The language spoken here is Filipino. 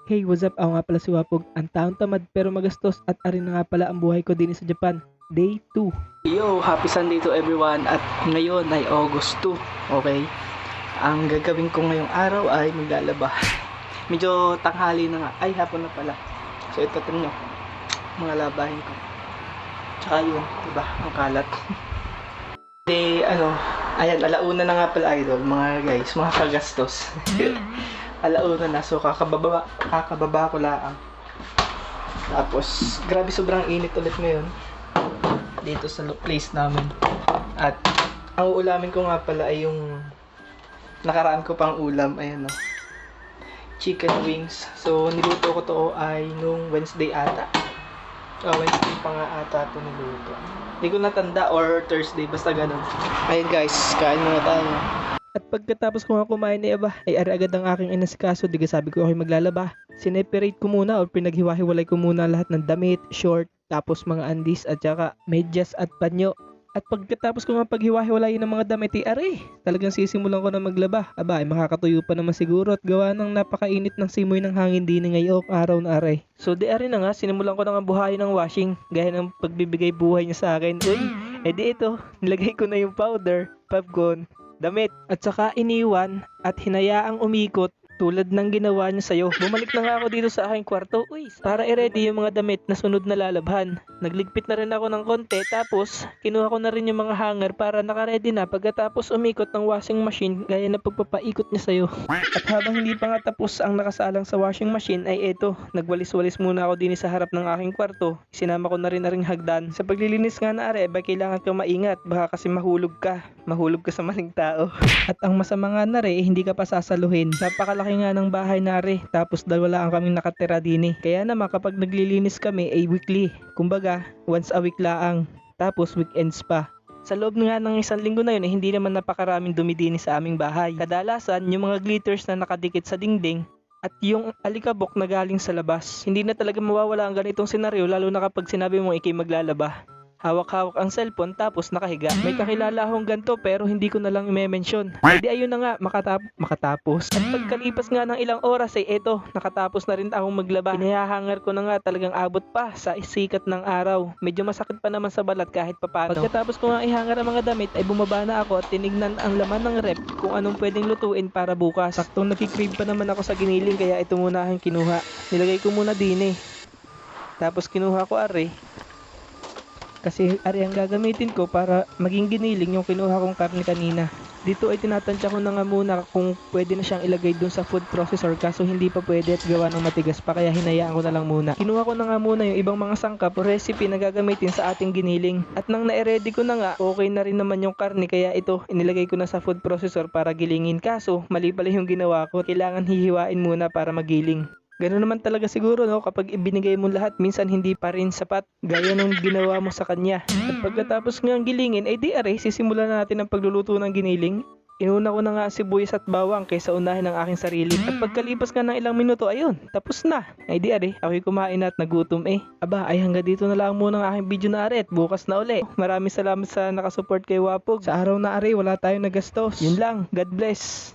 Hey, what's up? Ako nga pala si Wapog, ang taong tamad pero magastos at arin na nga pala ang buhay ko din sa Japan. Day 2. Yo, happy Sunday to everyone at ngayon ay August 2, okay? Ang gagawin ko ngayong araw ay maglalaba. Medyo tanghali na nga, ay hapon na pala. So ito tingnan nyo, mga labahin ko. Tsaka yun, diba, ang kalat. Ayan, alauna na nga pala idol, mga guys, mga kagastos. Alauna na, so kakababa ko lang. Tapos grabe sobrang init ulit ngayon dito sa place namin. At ang uulamin ko nga pala ay yung nakaraan ko pang ulam, ayan o, chicken wings. So niluto ko to ay nung Wednesday ata. Wednesday pa nga ata ito niluto. Hindi ko natanda, or Thursday, basta ganun. Ayun guys, kain muna tayo. At pagkatapos ko nga kumain ay agad ang aking inasikaso. Di sabi ko ako'y maglalaba. Sineperate ko muna o pinaghiwa-hiwalay ko muna lahat ng damit, short, tapos mga undies at saka medyas at panyo. At pagkatapos ko nga paghiwa-hiwalay ng mga damit talagang sisimulan ko na maglaba. Ay makakatuyo pa naman siguro at gawa ng napakainit ng simoy ng hangin din ngayong araw na aray. So di na nga, sinimulan ko na nga buhayin ng washing gaya ng pagbibigay buhay niya sa akin. Ito, nilagay ko na yung powder, popcorn, damit at saka iniwan at hinayaang umikot tulad ng ginawa niya sa'yo. Bumalik na nga ako dito sa aking kwarto para i-ready yung mga damit na sunod na lalabhan. Nagligpit na rin ako ng konti, tapos kinuha ko na rin yung mga hanger para naka-ready na pagkatapos umikot ng washing machine gaya na pagpapaikot niya sa'yo. At habang hindi pa nga tapos ang nakasalang sa washing machine ay nagwalis-walis muna ako din sa harap ng aking kwarto. Sinama ko na rin hagdan. Sa paglilinis nga na kailangan kang maingat, baka kasi mahulog ka sa maling tao. At ang masama nga hindi ka pa sasaluhin. Napakalaki nga ng bahay tapos wala ang kaming nakatira din. Kaya naman kapag naglilinis kami ay weekly. Kumbaga, once a week laang. Tapos weekends pa. Sa loob nga ng isang linggo na yun hindi naman napakaraming dumi din sa aming bahay. Kadalasan, yung mga glitters na nakadikit sa dingding at yung alikabok na galing sa labas. Hindi na talaga mawawala ang ganitong senaryo, lalo na kapag sinabi mong ikay maglalaba. Hawak-hawak ang cellphone tapos nakahiga. May kakilala akong ganito pero hindi ko na lang i-mention. Ayun na nga, makatapos. At pagkalipas nga ng ilang oras nakatapos na rin akong maglaba. Pinahahangar ko na nga, talagang abot pa sa sikat ng araw. Medyo masakit pa naman sa balat kahit papano. Pagkatapos ko nga ihangar ang mga damit ay bumaba na ako at tinignan ang laman ng rep kung anong pwedeng lutuin para bukas. Saktong nagkikrib pa naman ako sa giniling kaya ito muna ang kinuha. Nilagay ko muna din Tapos kinuha ko kasi ang gagamitin ko para maging giniling yung kinuha kong karne kanina. Dito ay tinatansya ko na nga muna kung pwede na siyang ilagay dun sa food processor, kaso hindi pa pwede at gawa ng matigas pa kaya hinayaan ko na lang muna. Kinuha ko na nga muna yung ibang mga sangkap o recipe na gagamitin sa ating giniling. At nang na-ready ko na nga, okay na rin naman yung karne kaya inilagay ko na sa food processor para gilingin. Kaso mali pala yung ginawa ko, kailangan hihiwain muna para magiling. Ganoon naman talaga siguro kapag ibinigay mo lahat, minsan hindi pa rin sapat gaya ng ginawa mo sa kanya. At pagkatapos ng gilingin sisimulan na natin ang pagluluto ng giniling. Inuna ko na nga sibuyas at bawang kaysa unahin ang aking sarili. At pagkalipas nga ng ilang minuto, tapos na. Ako'y kumain at nagutom hanggang dito na lang muna ang aking video na at bukas na uli. Maraming salamat sa nakasupport kay Wapog. Sa araw na wala tayong nagastos. Yun lang, God bless.